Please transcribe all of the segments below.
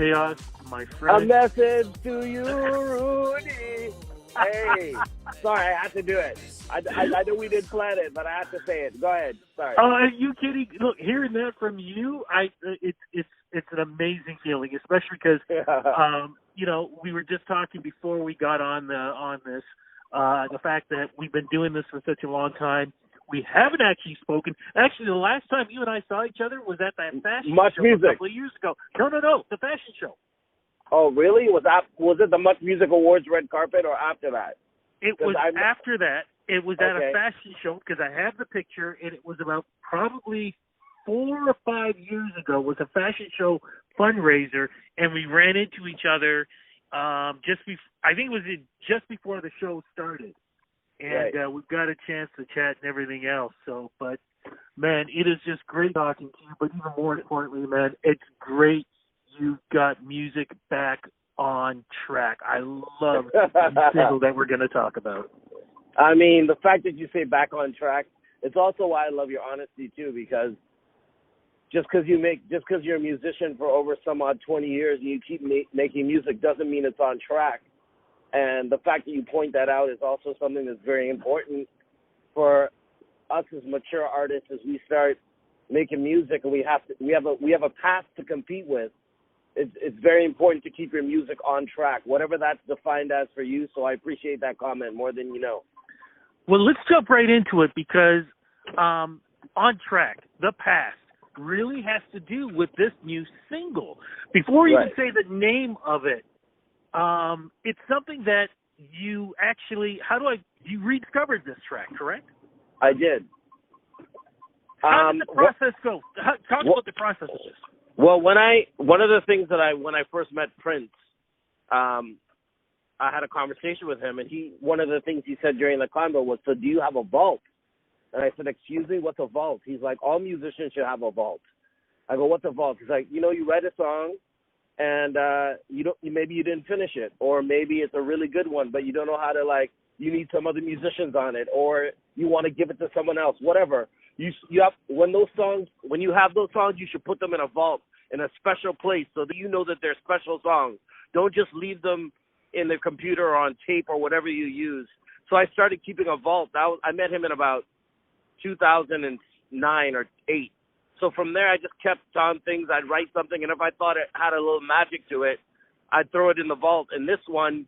Chaos, my A friend. message to you, Rudy. Hey, sorry, I had to do it. I know we didn't plan it, but I had to say it. Go ahead. Sorry. Oh, are you kidding? Look, hearing that from you, it's an amazing feeling, especially because we were just talking before we got on this, the fact that we've been doing this for such a long time. We haven't actually spoken. Actually, the last time you and I saw each other was at that fashion show a couple of years ago. No, the fashion show. Oh, really? Was it the Much Music Awards red carpet or after that? It was after that. It was at a fashion show because I have the picture, and it was about probably 4 or 5 years ago. It was a fashion show fundraiser, and we ran into each other I think it was just before the show started. And we've got a chance to chat and everything else. So, but, man, it is just great talking to you. But even more importantly, man, it's great you've got music back on track. I love the single that we're going to talk about. I mean, the fact that you say back on track, it's also why I love your honesty, too, because just because you're a musician for over some odd 20 years and you keep making music doesn't mean it's on track. And the fact that you point that out is also something that's very important for us as mature artists as we start making music and we have a path to compete with. It's very important to keep your music on track, whatever that's defined as for you. So I appreciate that comment more than you know. Well, let's jump right into it because on track, the past, really has to do with this new single. Before you even say the name of it, it's something that you actually, you rediscovered this track, correct? I did. How did the process go? Talk about the process of this. Well, one of the things when I first met Prince, I had a conversation with him, and one of the things he said during the convo was, "So do you have a vault?" And I said, "Excuse me, what's a vault?" He's like, "All musicians should have a vault." I go, "What's a vault?" He's like, "You write a song, and maybe you didn't finish it, or maybe it's a really good one, but you don't know how to you need some other musicians on it, or you want to give it to someone else, whatever. You have when you have those songs, you should put them in a vault in a special place so that you know that they're special songs. Don't just leave them in the computer or on tape or whatever you use." So I started keeping a vault. I met him in about 2009 or 8. So from there, I just kept on things. I'd write something, and if I thought it had a little magic to it, I'd throw it in the vault. And this one,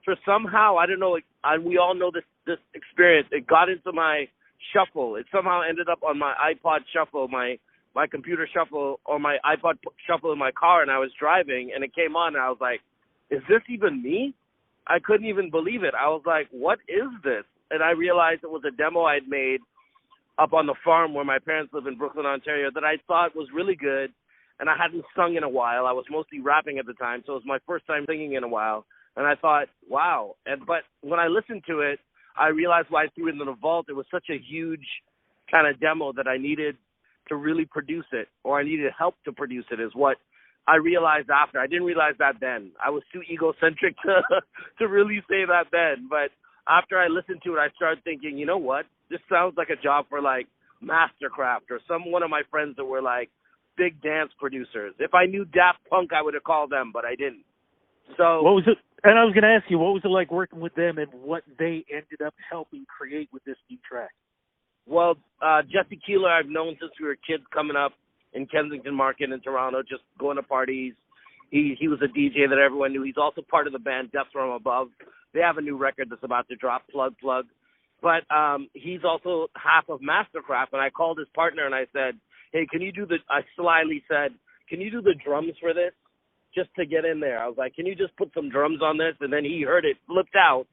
for somehow, I don't know, we all know this experience. It got into my shuffle. It somehow ended up on my iPod shuffle, my computer shuffle, or my iPod shuffle in my car, and I was driving, and it came on, and I was like, is this even me? I couldn't even believe it. I was like, what is this? And I realized it was a demo I'd made up on the farm where my parents live in Brooklyn, Ontario, that I thought was really good, and I hadn't sung in a while. I was mostly rapping at the time, so it was my first time singing in a while, and I thought, wow. But when I listened to it, I realized why I threw it in the vault. It was such a huge kind of demo that I needed to really produce it, or I needed help to produce it, is what I realized after. I didn't realize that then. I was too egocentric to really say that then, but after I listened to it, I started thinking, you know what? This sounds like a job for Mastercraft or one of my friends that were big dance producers. If I knew Daft Punk, I would have called them, but I didn't. So what was it? And I was going to ask you, what was it like working with them and what they ended up helping create with this new track? Well, Jesse Keeler, I've known since we were kids coming up in Kensington Market in Toronto, just going to parties. He was a DJ that everyone knew. He's also part of the band Depth From Above. They have a new record that's about to drop, Plug. But he's also half of Mastercraft, and I called his partner and I said, hey, I slyly said, can you do the drums for this just to get in there? I was like, can you just put some drums on this? And then he heard it, flipped out,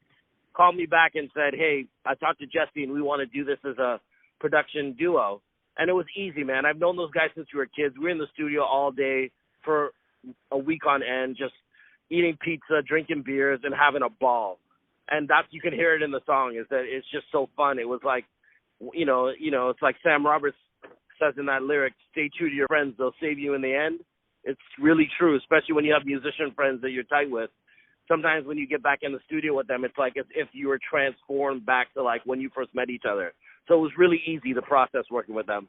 called me back and said, hey, I talked to Jesse and we want to do this as a production duo. And it was easy, man. I've known those guys since we were kids. We were in the studio all day for a week on end, just eating pizza, drinking beers, and having a ball. And you can hear it in the song, is that it's just so fun. It was like, it's like Sam Roberts says in that lyric, stay true to your friends, they'll save you in the end. It's really true, especially when you have musician friends that you're tight with. Sometimes when you get back in the studio with them, it's like as if you were transformed back to when you first met each other. So it was really easy, the process working with them.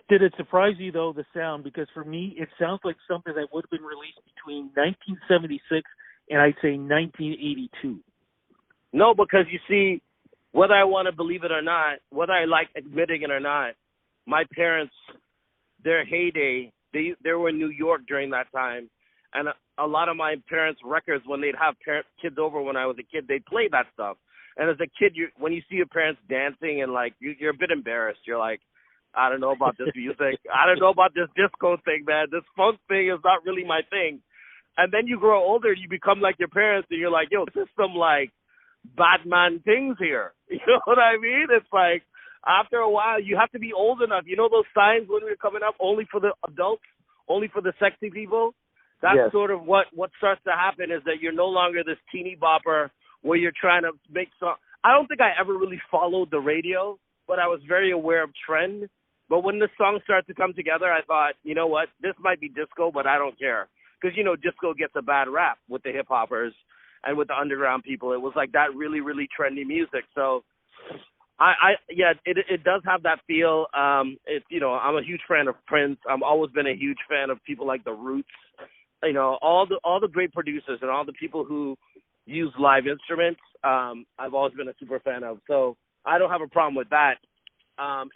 Did it surprise you, though, the sound? Because for me, it sounds like something that would have been released between 1976 and I'd say 1982. No, because you see, whether I want to believe it or not, whether I like admitting it or not, my parents, their heyday, they were in New York during that time. And a lot of my parents' records, when they'd have kids over when I was a kid, they'd play that stuff. And as a kid, when you see your parents dancing and, like, you're a bit embarrassed. You're like, I don't know about this music. I don't know about this disco thing, man. This funk thing is not really my thing. And then you grow older, you become like your parents, and you're like, yo, this is some, like, Batman things here. You know what I mean? It's like, after a while, you have to be old enough. You know those signs when we were coming up, only for the adults, only for the sexy people? That's sort of what starts to happen, is that you're no longer this teeny bopper where you're trying to make songs. I don't think I ever really followed the radio, but I was very aware of trend. But when the songs started to come together, I thought, you know what, this might be disco, but I don't care. Because, you know, disco gets a bad rap with the hip-hoppers and with the underground people. It was like that really, really trendy music. So, it does have that feel. It's, you know, I'm a huge fan of Prince. I've always been a huge fan of people like The Roots. You know, all the great producers and all the people who use live instruments, I've always been a super fan of. So I don't have a problem with that.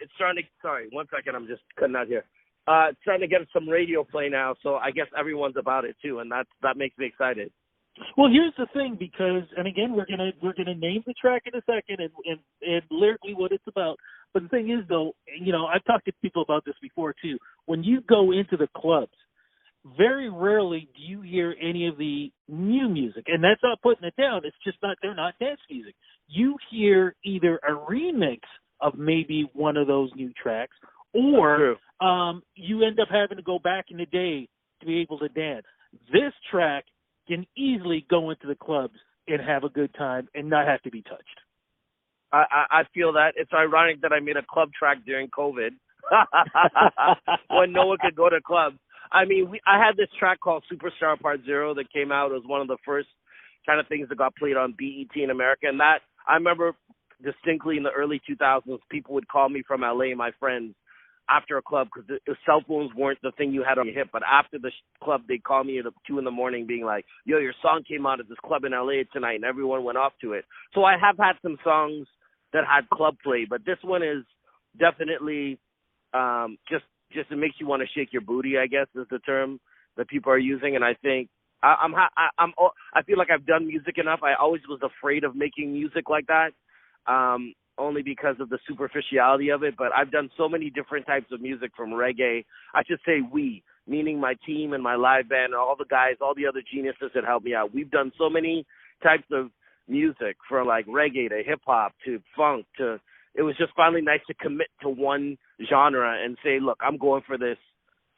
It's starting to, sorry, 1 second, I'm just cutting out here. It's starting to get some radio play now, so I guess everyone's about it too, and that makes me excited. Well, here's the thing, because, and again, we're gonna name the track in a second and lyrically what it's about. But the thing is, though, you know, I've talked to people about this before too. When you go into the clubs, very rarely do you hear any of the new music, and that's not putting it down. It's just they're not dance music. You hear either a remix of maybe one of those new tracks, or you end up having to go back in the day to be able to dance. This track can easily go into the clubs and have a good time and not have to be touched. I feel that. It's ironic that I made a club track during COVID when no one could go to clubs. I mean, I had this track called Superstar Part Zero that came out. It was one of the first kind of things that got played on BET in America. And that, I remember distinctly in the early 2000s, people would call me from LA, my friends, after a club, because the cell phones weren't the thing you had on your hip. But after the club, they'd call me at 2 a.m. being like, yo, your song came out at this club in LA tonight, and everyone went off to it. So I have had some songs that had club play, but this one is definitely just it makes you want to shake your booty, I guess, is the term that people are using. And I think I feel like I've done music enough. I always was afraid of making music like that, only because of the superficiality of it. But I've done so many different types of music, from reggae. I should say we, meaning my team and my live band, and all the guys, all the other geniuses that helped me out. We've done so many types of music, from like reggae to hip hop to funk to. It was just finally nice to commit to one genre and say, look, I'm going for this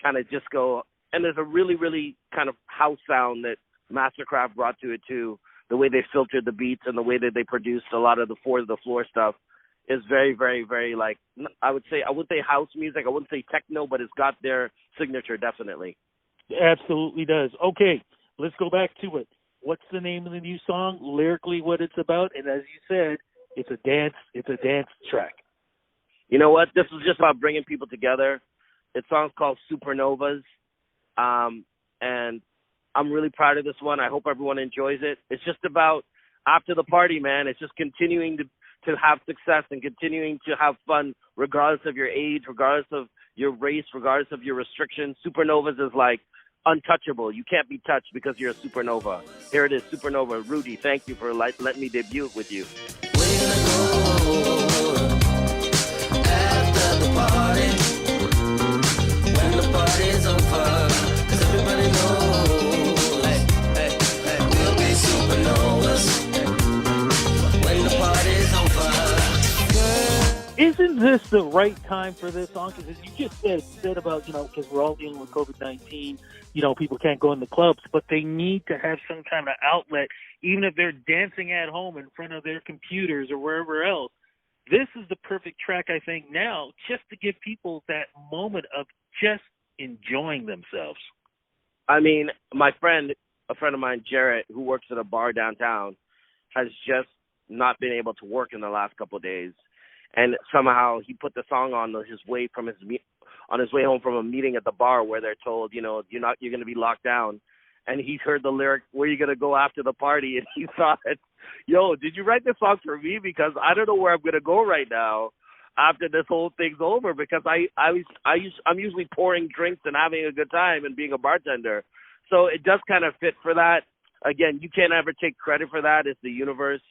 kind of disco. And there's a really, really kind of house sound that Mastercraft brought to it too. The way they filtered the beats and the way that they produced a lot of the four to the floor stuff is very, very, very, like, I wouldn't say house music. I wouldn't say techno, but it's got their signature, definitely. It absolutely does. Okay, let's go back to it. What's the name of the new song? Lyrically, what it's about? And as you said, it's a dance track. You know what? This is just about bringing people together. The song's called Supernovas, and I'm really proud of this one. I hope everyone enjoys it. It's just about after the party, man. It's just continuing to have success and continuing to have fun, regardless of your age, regardless of your race, regardless of your restrictions. Supernovas is like untouchable. You can't be touched because you're a supernova. Here it is, Supernova. Rudy, thank you for letting me debut with you. After the party, when the party's over, 'cause everybody knows, we'll be supernovas when the party's over. Isn't this the right time for this song? Because as you just said about, you know, because we're all dealing with COVID-19, you know, people can't go in the clubs, but they need to have some kind of outlet, even if they're dancing at home in front of their computers or wherever else. This is the perfect track, I think, now, just to give people that moment of just enjoying themselves. I mean, a friend of mine, Jarrett, who works at a bar downtown, has just not been able to work in the last couple of days. And somehow he put the song on his way from his on his way home from a meeting at the bar where they're told, you're going to be locked down. And he heard the lyric, "Where are you going to go after the party?" And he thought, yo, did you write this song for me? Because I don't know where I'm going to go right now after this whole thing's over, because I'm usually pouring drinks and having a good time and being a bartender. So it does kind of fit for that. Again, you can't ever take credit for that. It's the universe.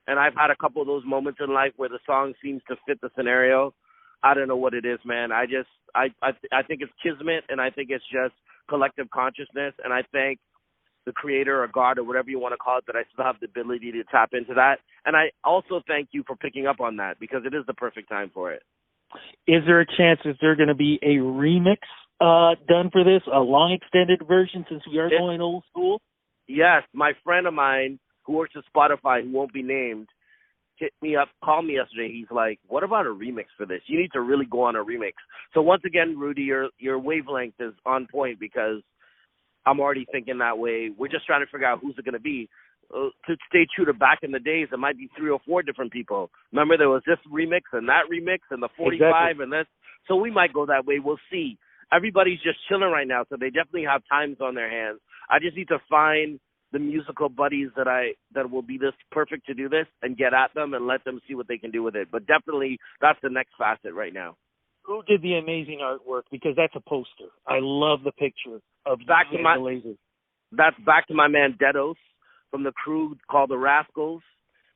And I've had a couple of those moments in life where the song seems to fit the scenario. I don't know what it is, man. I think it's kismet, and I think it's just collective consciousness, and I thank the creator or God or whatever you want to call it that I still have the ability to tap into that. And I also thank you for picking up on that, because it is the perfect time for it. Is there a chance that there going to be a remix done for this, a long extended version, since we are going old school? Yes, my friend of mine who works at Spotify, who won't be named, hit me up, called me yesterday. He's like, "What about a remix for this? You need to really go on a remix." So once again, Rudy, your wavelength is on point, because I'm already thinking that way. We're just trying to figure out who's it going to be. To stay true to back in the days, it might be 3 or 4 different people. Remember, there was this remix and that remix and the 45 exactly. And this. So we might go that way. We'll see. Everybody's just chilling right now, so they definitely have times on their hands. I just need to find the musical buddies that will be this perfect to do this and get at them and let them see what they can do with it. But definitely, that's the next facet right now. Who did the amazing artwork? Because that's a poster. I love the picture of the laser. That's back to my man Dedos from the crew called the Rascals.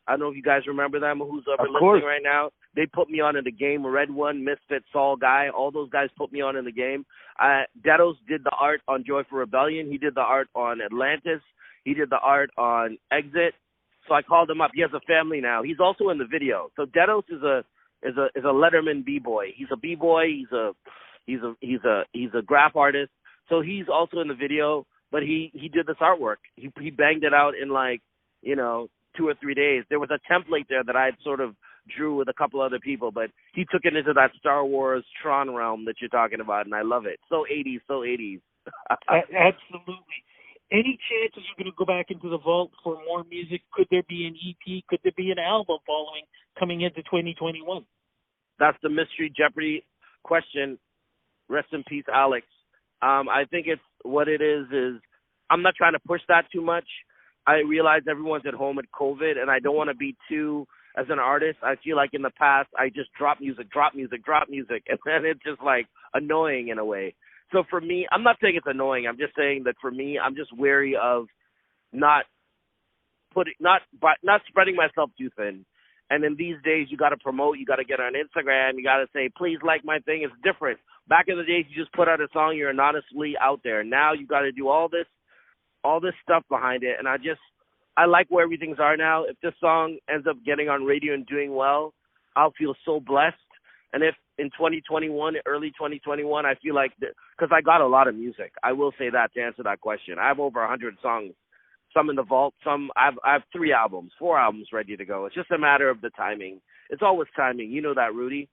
I don't know if you guys remember them, who's ever listening right now. They put me on in the game. Red One, Misfit, Saul Guy, all those guys put me on in the game. Dedos did the art on Joyful Rebellion. He did the art on Atlantis. He did the art on Exit. So I called him up. He has a family now. He's also in the video. So Dedos is a Letterman b-boy. He's a b-boy. He's a graph artist. So he's also in the video. But he did this artwork. He banged it out in 2 or 3 days. There was a template there that I had sort of drew with a couple other people, but he took it into that Star Wars Tron realm that you're talking about, and I love it. So 80s, so 80s. Absolutely. Any chance that you're going to go back into the vault for more music? Could there be an EP? Could there be an album coming into 2021? That's the mystery Jeopardy question. Rest in peace, Alex. I think it's what it is I'm not trying to push that too much. I realize everyone's at home at COVID, and I don't want to be too, as an artist, I feel like in the past I just drop music, and then it's just like annoying in a way. So for me, I'm not saying it's annoying. I'm just saying that for me, I'm just wary of not spreading myself too thin. And in these days, you got to promote. You got to get on Instagram. You got to say, please like my thing. It's different. Back in the days, you just put out a song. You're anonymously out there. Now you got to do all this stuff behind it. And I like where everything's are now. If this song ends up getting on radio and doing well, I'll feel so blessed. And if in 2021, early 2021, I feel like, because I got a lot of music. I will say that to answer that question. I have over 100 songs, some in the vault, I have 4 albums ready to go. It's just a matter of the timing. It's always timing. You know that, Rudy.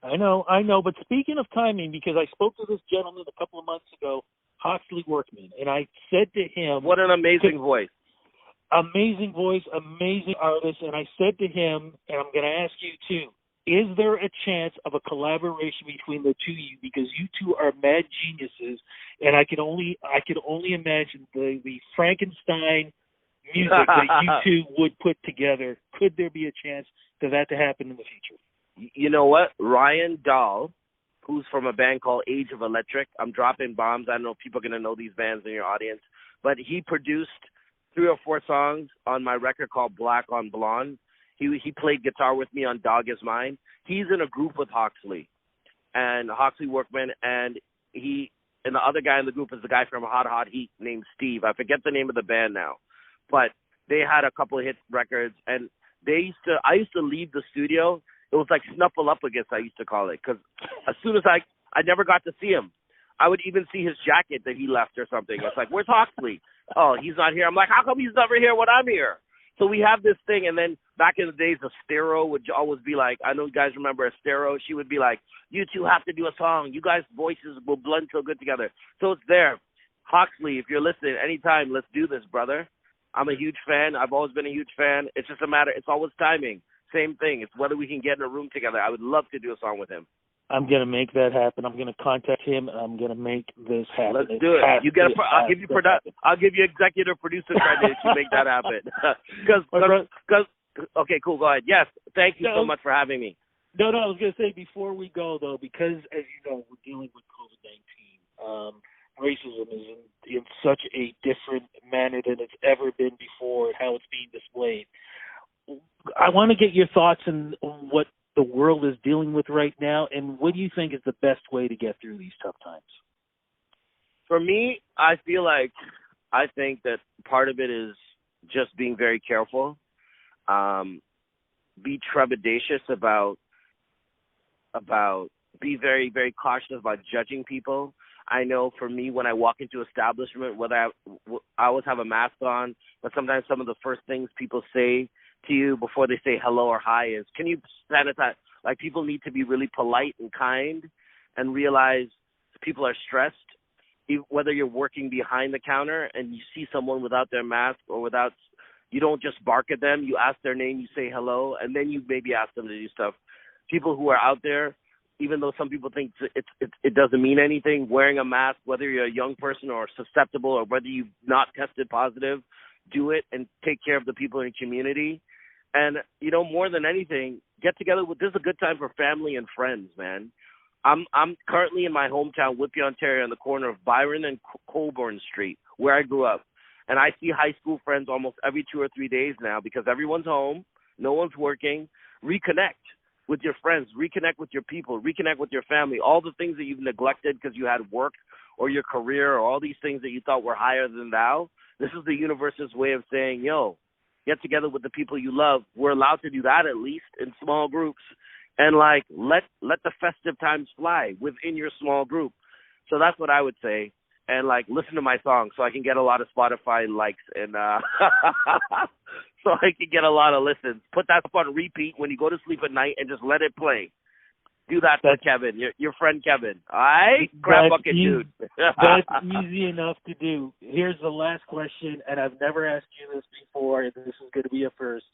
I know. But speaking of timing, because I spoke to this gentleman a couple of months ago, Hawksley Workman, and I said to him, what an amazing voice. Amazing voice, amazing artist. And I said to him, and I'm going to ask you too, is there a chance of a collaboration between the two of you? Because you two are mad geniuses, and I could only imagine the Frankenstein music that you two would put together. Could there be a chance for that to happen in the future? You know what? Ryan Dahl, who's from a band called Age of Electric. I'm dropping bombs. I don't know if people are going to know these bands in your audience, but he produced 3 or 4 songs on my record called Black on Blonde. He played guitar with me on Dog Is Mine. He's in a group with Hawksley Workman, and the other guy in the group is the guy from Hot Hot Heat named Steve. I forget the name of the band now, but they had a couple of hit records, and I used to leave the studio. It was like Snuffleupagus, I used to call it, because as soon as I never got to see him. I would even see his jacket that he left or something. It's like, where's Hawksley? Oh, he's not here. I'm like, how come he's never here when I'm here? So we have this thing, and then back in the days, Estero would always be like, I know you guys remember Estero. She would be like, you two have to do a song. You guys' voices will blend so good together. So it's there. Hawksley, if you're listening, anytime, let's do this, brother. I'm a huge fan. I've always been a huge fan. It's just a matter. It's always timing. Same thing. It's whether we can get in a room together. I would love to do a song with him. I'm going to make that happen. I'm going to contact him, and I'm going to make this happen. Let's do it. I'll give you executive producer credit if you make that happen. Because okay, cool. Go ahead. Yes, thank you so much for having me. No, I was going to say before we go though, because as you know, we're dealing with COVID-19. Racism is in such a different manner than it's ever been before, and how it's being displayed. I want to get your thoughts on what the world is dealing with right now, and what do you think is the best way to get through these tough times? For me, I think that part of it is just being very careful. Be trepidatious about be very, very cautious about judging people. I know for me, when I walk into establishment, whether I always have a mask on, but sometimes some of the first things people say to you before they say hello or hi is, can you sanitize? Like, people need to be really polite and kind and realize people are stressed. Whether you're working behind the counter and you see someone without their mask or you don't just bark at them. You ask their name, you say hello, and then you maybe ask them to do stuff. People who are out there, even though some people think it doesn't mean anything, wearing a mask, whether you're a young person or susceptible or whether you've not tested positive, do it and take care of the people in your community. And, more than anything, get together this is a good time for family and friends, man. I'm currently in my hometown, Whitby, Ontario, on the corner of Byron and Colborne Street, where I grew up. And I see high school friends almost every 2 or 3 days now because everyone's home, no one's working. Reconnect with your friends, reconnect with your people, reconnect with your family, all the things that you've neglected because you had work or your career or all these things that you thought were higher than thou. This is the universe's way of saying, get together with the people you love. We're allowed to do that at least in small groups. And, let the festive times fly within your small group. So that's what I would say. And, listen to my song so I can get a lot of Spotify likes and so I can get a lot of listens. Put that up on repeat when you go to sleep at night and just let it play. Do that for Kevin, your friend Kevin. All right? Crab bucket dude. That's easy enough to do. Here's the last question, and I've never asked you this before, and this is going to be a first.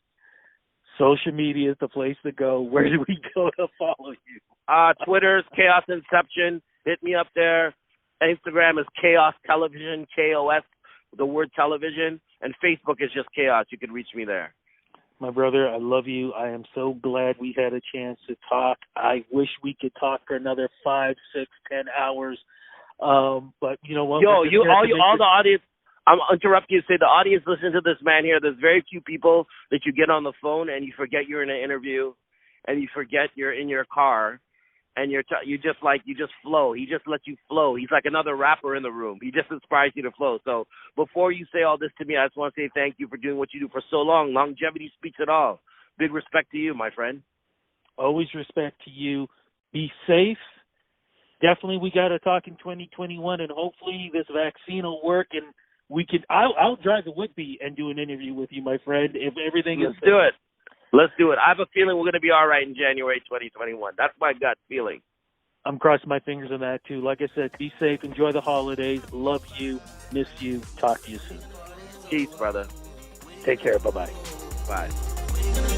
Social media is the place to go. Where do we go to follow you? Twitter's Chaos Inception. Hit me up there. Instagram is Chaos Television, KOS, the word television. And Facebook is just Chaos. You can reach me there. My brother, I love you. I am so glad we had a chance to talk. I wish we could talk for another 5, 6, 10 hours. But you know what? All the audience, I'm interrupting you to say the audience listen to this man here. There's very few people that you get on the phone and you forget you're in an interview and you forget you're in your car and you just flow. He just lets you flow. He's like another rapper in the room. He just inspires you to flow. So before you say all this to me, I just want to say thank you for doing what you do for so long. Longevity speaks it all. Big respect to you, my friend. Always respect to you. Be safe. Definitely we got to talk in 2021, and hopefully this vaccine will work, and we can. I'll drive to Whitby and do an interview with you, my friend, if everything is. Let's do it. Let's do it. I have a feeling we're going to be all right in January 2021. That's my gut feeling. I'm crossing my fingers on that, too. Like I said, be safe. Enjoy the holidays. Love you. Miss you. Talk to you soon. Peace, brother. Take care. Bye-bye. Bye.